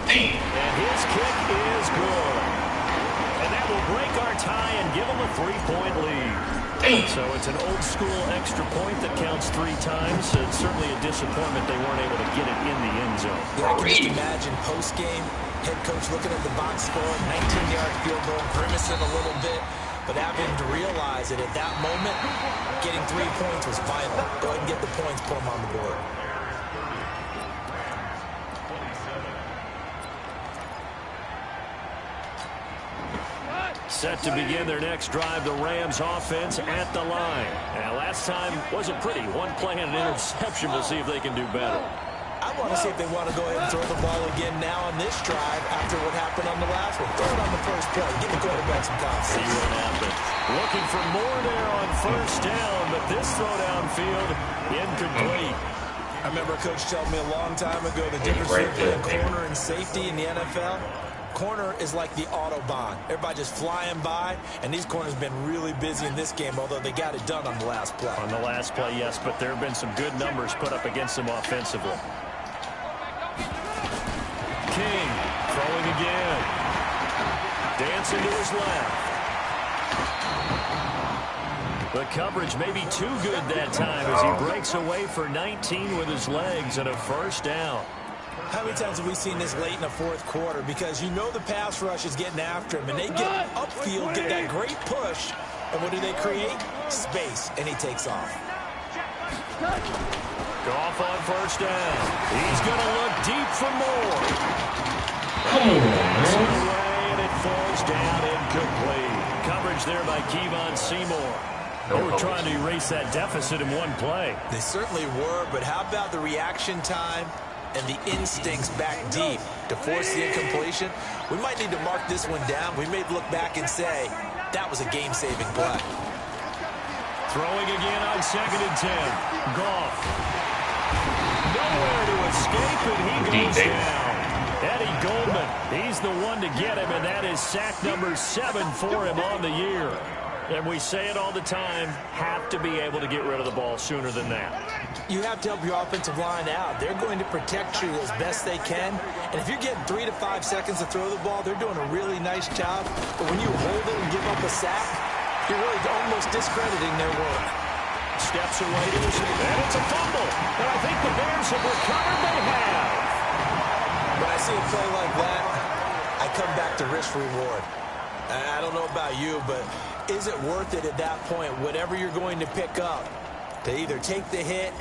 And his kick is good. And that will break our tie and give them a 3-point lead. So it's an old-school extra point that counts 3 times. It's certainly a disappointment they weren't able to get it in the end zone. Yeah, I can just imagine post-game, head coach looking at the box score, 19-yard field goal, grimacing a little bit, but having to realize that at that moment, getting 3 points was vital. Go ahead and get the points, put them on the board. Set to begin their next drive, the Rams offense at the line. Now, last time wasn't pretty. 1 play and an interception. We'll see if they can do better. I want to see if they want to go ahead and throw the ball again now on this drive after what happened on the last one. Throw it on the first play. Give the quarterback some confidence. See what happens. Looking for more there on 1st down, but this throw downfield incomplete. I remember a coach telling me a long time ago the difference between corner and safety in the NFL. Corner is like the Autobahn. Everybody just flying by, and these corners have been really busy in this game, although they got it done on the last play. On the last play, yes, but there have been some good numbers put up against them offensively. King throwing again. Dancing to his left. The coverage may be too good that time as he breaks away for 19 with his legs and a 1st down. How many times have we seen this late in the 4th quarter? Because you know the pass rush is getting after him, and they get upfield, get that great push, and what do they create? Space, and he takes off. Goff on 1st down. He's going to look deep for more. Backs it away, and it falls down incomplete. Coverage there by Kevon Seymour. They were trying to erase that deficit in 1 play. They certainly were, but how about the reaction time and the instincts back deep to force the incompletion? We might need to mark this one down. We may look back and say, that was a game-saving play. Throwing again on 2nd and 10. Goff. Nowhere to escape, and he goes down. Eddie Goldman, he's the one to get him, and that is sack number 7 for him on the year. And we say it all the time, have to be able to get rid of the ball sooner than that. You have to help your offensive line out. They're going to protect you as best they can. And if you're getting 3 to 5 seconds to throw the ball, they're doing a really nice job. But when you hold it and give up a sack, you're really almost discrediting their work. Steps away to his feet, and it's a fumble. And I think the Bears have recovered. They have. When I see a play like that, I come back to risk-reward. I don't know about you, but is it worth it at that point, whatever you're going to pick up, to either take the hit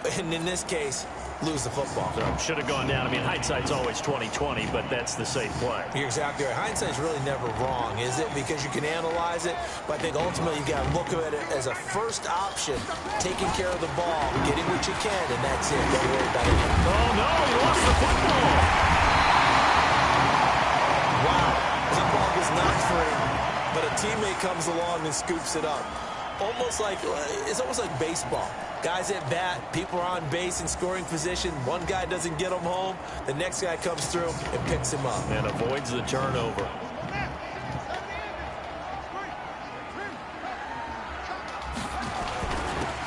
And in this case, lose the football. So should have gone down. I mean, hindsight's always 20/20, but that's the safe play. You're exactly right. Hindsight's really never wrong, is it? Because you can analyze it, but I think ultimately you got to look at it as a first option, taking care of the ball, getting what you can, and that's it. Don't worry about it. Oh, no, he lost the football. Wow. The ball was knocked free, but a teammate comes along and scoops it up. It's almost like baseball. Guys at bat, people are on base in scoring position. One guy doesn't get him home. The next guy comes through and picks him up. And avoids the turnover.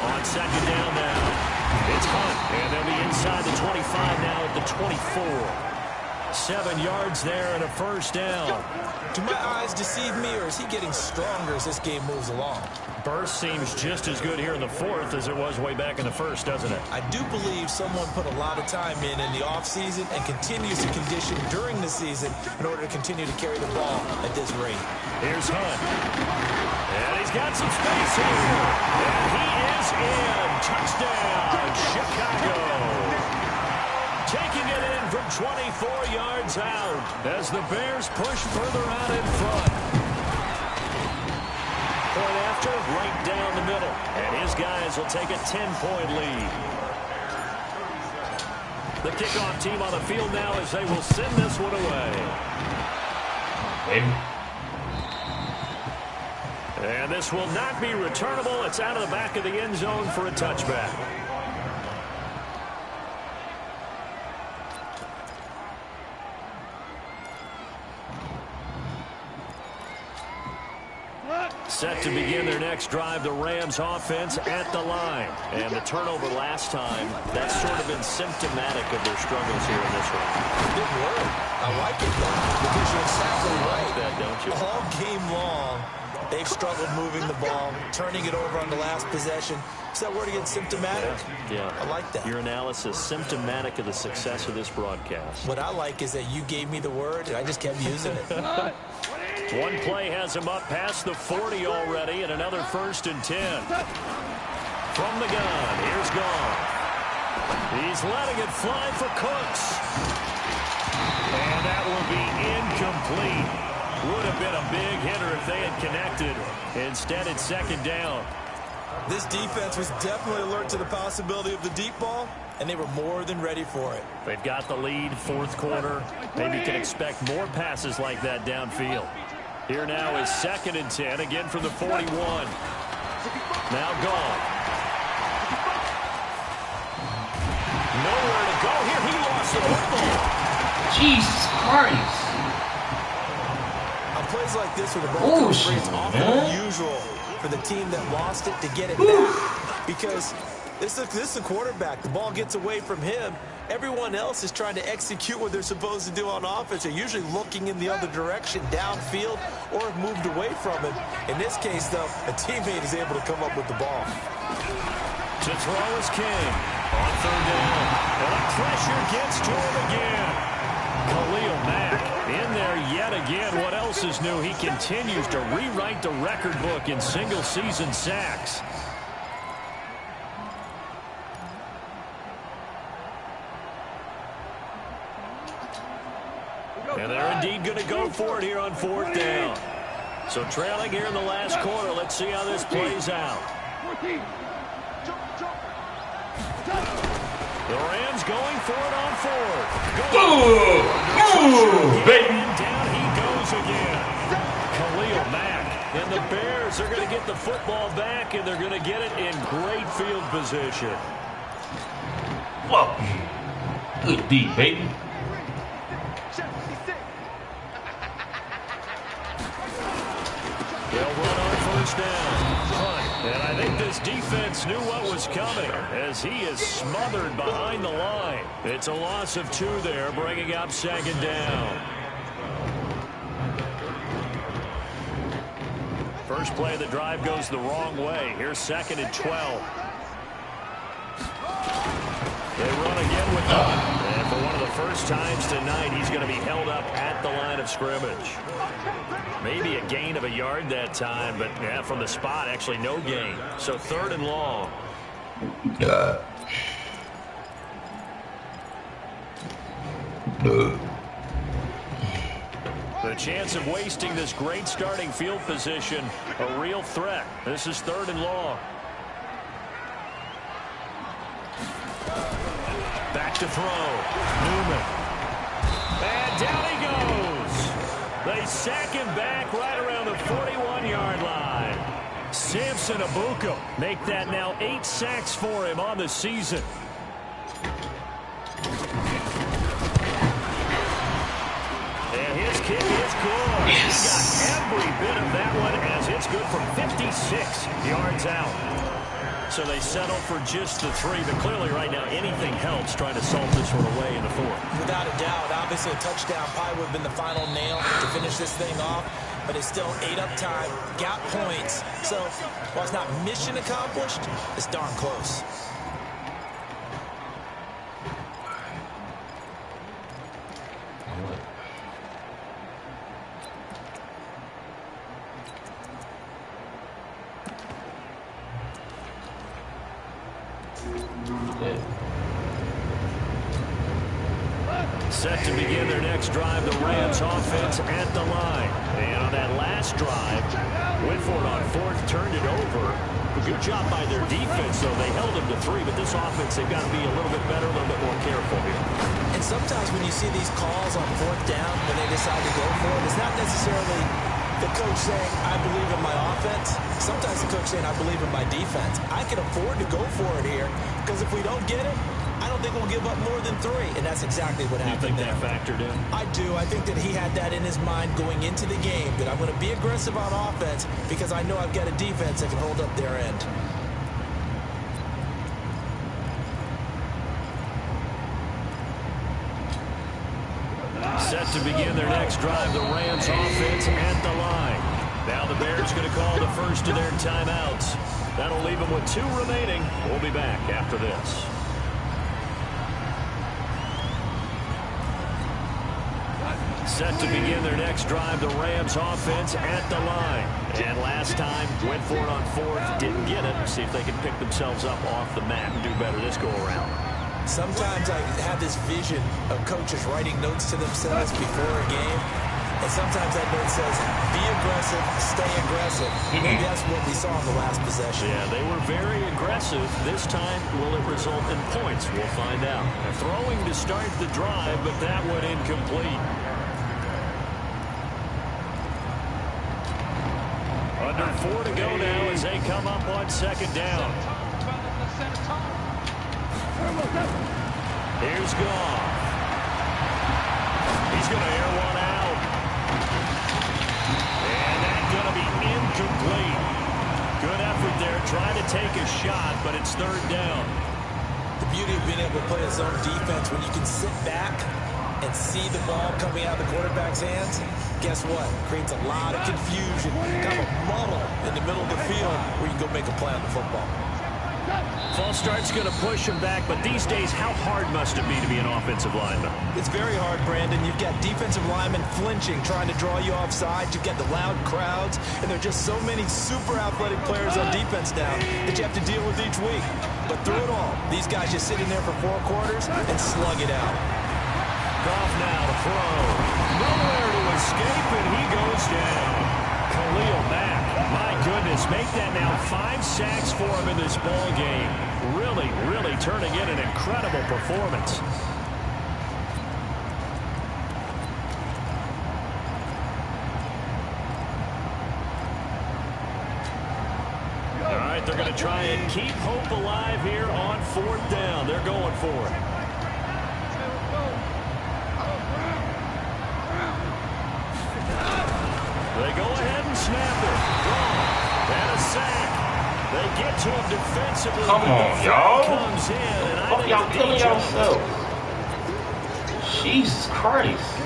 On second down now. It's Hunt. And they'll be inside the 25 now at the 24. 7 yards there and a first down. Do my eyes deceive me, or is he getting stronger as this game moves along? Burst seems just as good here in the fourth as it was way back in the first, doesn't it? I do believe someone put a lot of time in the offseason and continues to condition during the season in order to continue to carry the ball at this rate. Here's Hunt. And he's got some space here. And he is in. Touchdown, Chicago. Taking it in from 24 yards out as the Bears push further out in front. Point after, right down the middle. And his guys will take a 10-point lead. The kickoff team on the field now as they will send this one away. And this will not be returnable. It's out of the back of the end zone for a touchback. Set to begin their next drive, the Rams offense at the line. And the turnover last time, that's sort of been symptomatic of their struggles here in this one. Good word. I like it, though, because you're exactly right. That, don't you? All game long, they've struggled moving the ball, turning it over on the last possession. Is that word again, symptomatic? Yeah. I like that. Your analysis, symptomatic of the success of this broadcast. What I like is that you gave me the word, and I just kept using it. One play has him up past the 40 already, and another 1st and 10. From the gun, here's Gone. He's letting it fly for Cooks. And that will be incomplete. Would have been a big hitter if they had connected. Instead, it's second down. This defense was definitely alert to the possibility of the deep ball, and they were more than ready for it. They've got the lead, fourth quarter. Maybe can expect more passes like that downfield. Here now is 2nd and 10, again from the 41. Now Gone. Nowhere to go here. He lost the football. Jesus Christ. On plays like this where the ball comes free, it's often unusual for the team that lost it to get it back. Because this is the quarterback. The ball gets away from him. Everyone else is trying to execute what they're supposed to do on offense. They're usually looking in the other direction, downfield, or have moved away from it. In this case, though, a teammate is able to come up with the ball. To throw is King. On 3rd down. And the pressure gets to him again. Khalil Mack in there yet again. What else is new? He continues to rewrite the record book in single-season sacks. And they're indeed going to go for it here on 4th down. So trailing here in the last quarter. Let's see how this plays out. The Rams going for it on 4th. Ooh, baby. And down he goes again. Khalil Mack. And the Bears are going to get the football back, and they're going to get it in great field position. Whoa. Good D, baby. They'll run on 1st down. And I think this defense knew what was coming as he is smothered behind the line. It's a loss of 2 there, bringing up 2nd down. First play of the drive goes the wrong way. Here's 2nd and 12. They run again with Hunt. And for one of the first times tonight, he's going to be held up at the line of scrimmage. Maybe a gain of a yard that time, but yeah, from the spot, actually no gain. So 3rd and long. The chance of wasting this great starting field position, a real threat. This is 3rd and long. Back to throw. Newman. And down he goes. They sack him back right around the 41-yard line. Samson Abuka make that now 8 sacks for him on the season. And his kick is good. Yes. He got every bit of that one as it's good from 56 yards out. So they settle for just the 3, but clearly right now anything helps trying to salt this one away in the 4th. Without a doubt, obviously a touchdown probably would have been the final nail to finish this thing off, but it's still 8 up time, got points. So while it's not mission accomplished, it's darn close. Set to begin their next drive, the Rams offense at the line. And on that last drive, went for it on 4th, turned it over. A good job by their defense, though. They held them to 3, but this offense, they've got to be a little bit better, a little bit more careful here. And sometimes when you see these calls on 4th down, when they decide to go for it, it's not necessarily the coach saying, I believe in my offense. Sometimes the coach saying, I believe in my defense. I can afford to go for it here, because if we don't get it, I don't think we'll give up more than 3, and that's exactly what happened there. You think that factored in? I do. I think that he had that in his mind going into the game, that I'm going to be aggressive on offense because I know I've got a defense that can hold up their end. Set to begin their next drive, the Rams offense at the line. Now the Bears going to call the first of their timeouts. That'll leave them with 2 remaining. We'll be back after this. Set to begin their next drive, the Rams offense at the line. And last time, went for it on 4th, didn't get it. See if they can pick themselves up off the mat and do better this go-around. Sometimes I have this vision of coaches writing notes to themselves before a game. And sometimes that note says, be aggressive, stay aggressive. And that's what we saw in the last possession. Yeah, they were very aggressive. This time, will it result in points? We'll find out. Throwing to start the drive, but that one incomplete. Under 4 to go now as they come up on 2nd down. Here's Goff. He's going to air one out. And that's going to be incomplete. Good effort there, trying to take a shot, but it's 3rd down. The beauty of being able to play a zone defense when you can sit back and see the ball coming out of the quarterback's hands, guess what? Creates a lot of confusion, kind of a muddle in the middle of the field where you can go make a play on the football. False start's going to push him back, but these days, how hard must it be to be an offensive lineman? It's very hard, Brandon. You've got defensive linemen flinching, trying to draw you offside. You've got the loud crowds, and there are just so many super athletic players on defense now that you have to deal with each week. But through it all, these guys just sit in there for 4 quarters and slug it out. Goff now to throw. Nowhere to escape, and he goes down. Khalil Mack, my goodness, make that now 5 sacks for him in this ball game. Really, really turning in an incredible performance. All right, they're going to try and keep hope alive here on 4th down. They're going for it. They go ahead and snap it. And a sack. They get to him defensively. Come on, y'all. Comes in, and I think y'all killing yourself. Jesus Christ.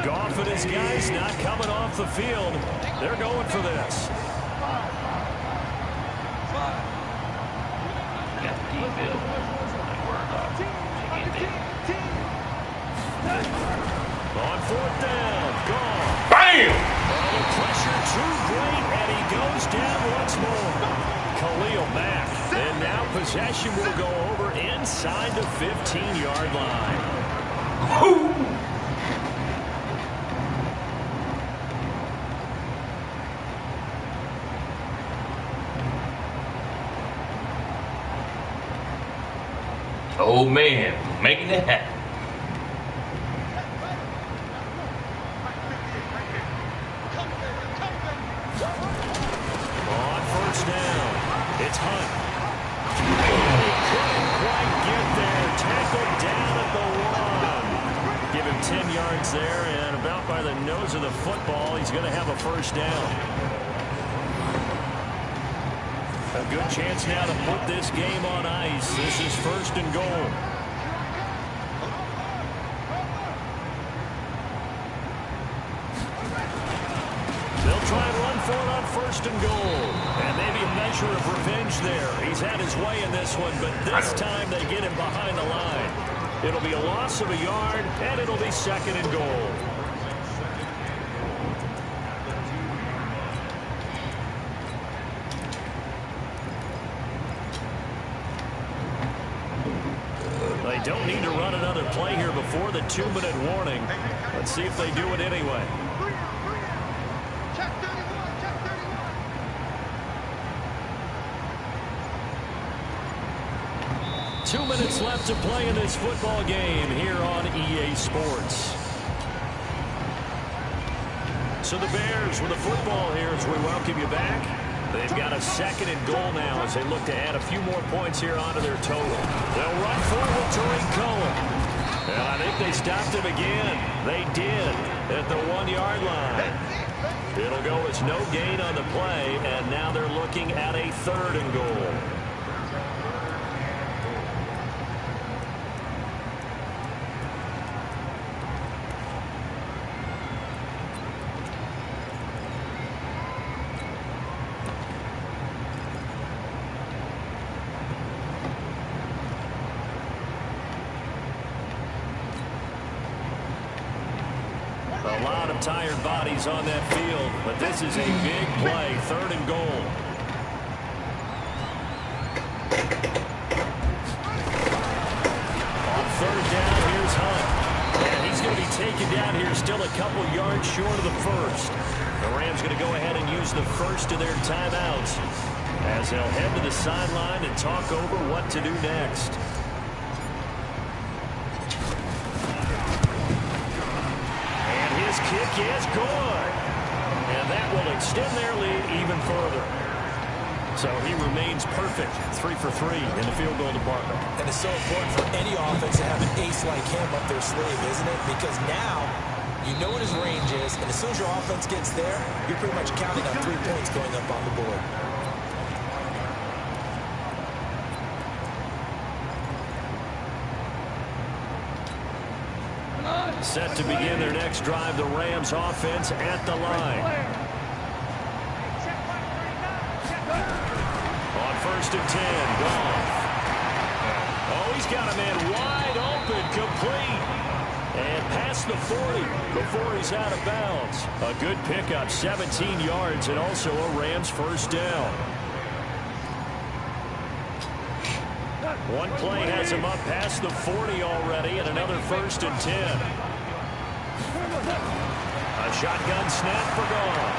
Goff and his guys not coming off the field. They're going for this. On goes down once more. Khalil Mack. And now possession will go over inside the 15-yard line. Oh, man, making it happen. On first down, it's Hunt. And he couldn't quite get there. Tackled down at the 1. Give him 10 yards there, and about by the nose of the football, he's going to have a first down. A good chance now to put this game on ice. This is first and goal. They'll try and run for it on first and goal. And maybe a measure of revenge there. He's had his way in this one, but this time they get him behind the line. It'll be a loss of a yard, and it'll be second and goal. They don't need to run another play here before the 2-minute warning. Let's see if they do it anyway. Check 31, check 31. 2 minutes left to play in this football game here on EA Sports. So the Bears with the football here as we welcome you back. They've got a second and goal now as they look to add a few more points here onto their total. They'll run forward to Cohen. And I think they stopped him again. They did at the 1-yard line. It'll go as no gain on the play, and now they're looking at a third and goal. A lot of tired bodies on that field, but this is a big play, third and goal. On third down, here's Hunt. And he's going to be taken down here still a couple yards short of the first. The Rams going to go ahead and use the first of their timeouts as they'll head to the sideline and talk over what to do next. Kick is good. And that will extend their lead even further. So he remains perfect. 3 for 3 in the field goal department. And it's so important for any offense to have an ace like him up their sleeve, isn't it? Because now you know what his range is, and as soon as your offense gets there, you're pretty much counting on 3 points going up on the board. Set to begin their next drive, the Rams offense at the line. On first and 10, Goff. Oh, he's got a man wide open, complete. And past the 40 before he's out of bounds. A good pickup, 17 yards, and also a Rams first down. One play has him up past the 40 already, and another first and 10. A shotgun snap for Goff.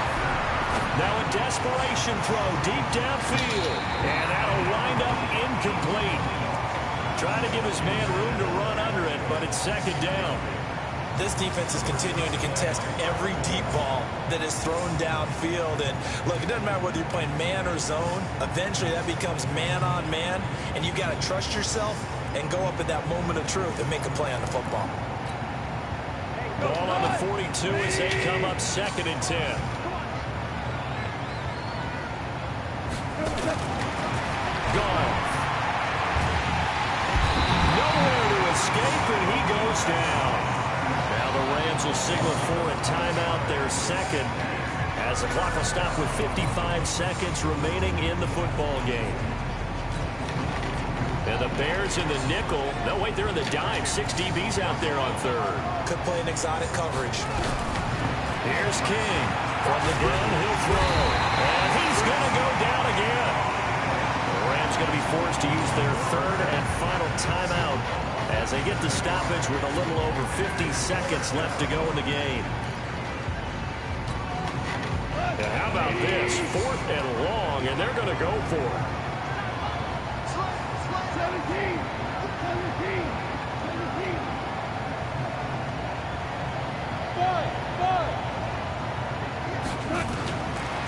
Now a desperation throw deep downfield. And that'll wind up incomplete. Trying to give his man room to run under it, but it's second down. This defense is continuing to contest every deep ball that is thrown downfield. And look, it doesn't matter whether you're playing man or zone. Eventually that becomes man on man. And you've got to trust yourself and go up at that moment of truth and make a play on the football. Ball on the 42 as they come up second and 10. Goff. Nowhere to escape, and he goes down. Now the Rams will signal for a timeout, their second, as the clock will stop with 55 seconds remaining in the football game. And the Bears in the nickel. No, wait, they're in the dime. 6 DBs out there on third. Could play an exotic coverage. Here's King. From the ground, he'll throw. And he's going to go down again. The Rams going to be forced to use their third and final timeout as they get the stoppage with a little over 50 seconds left to go in the game. And how about this? 4th and long, and they're going to go for it. 17.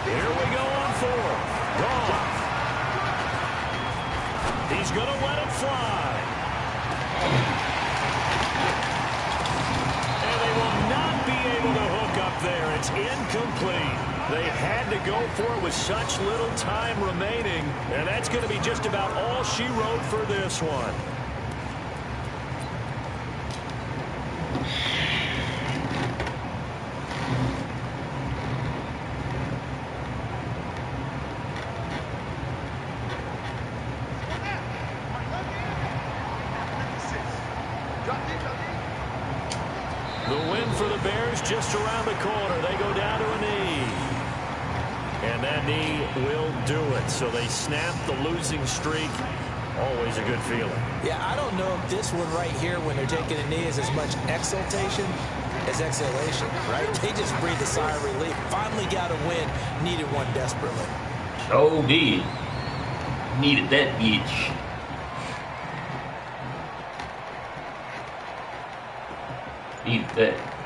Here we go on 4th. Gone. He's going to let it fly. And they will not be able to hook up there. It's incomplete. They had to go for it with such little time remaining. And that's going to be just about all she wrote for this one. The win for the Bears just around the corner. They go down to a knee. And that knee will do it. So they snap the losing streak. Always a good feeling. Yeah, I don't know if this one right here, when they're taking a knee, is as much exultation as exhalation, right? They just breathed a sigh of relief. Finally got a win. Needed one desperately. So did. Needed that bitch. Needed that.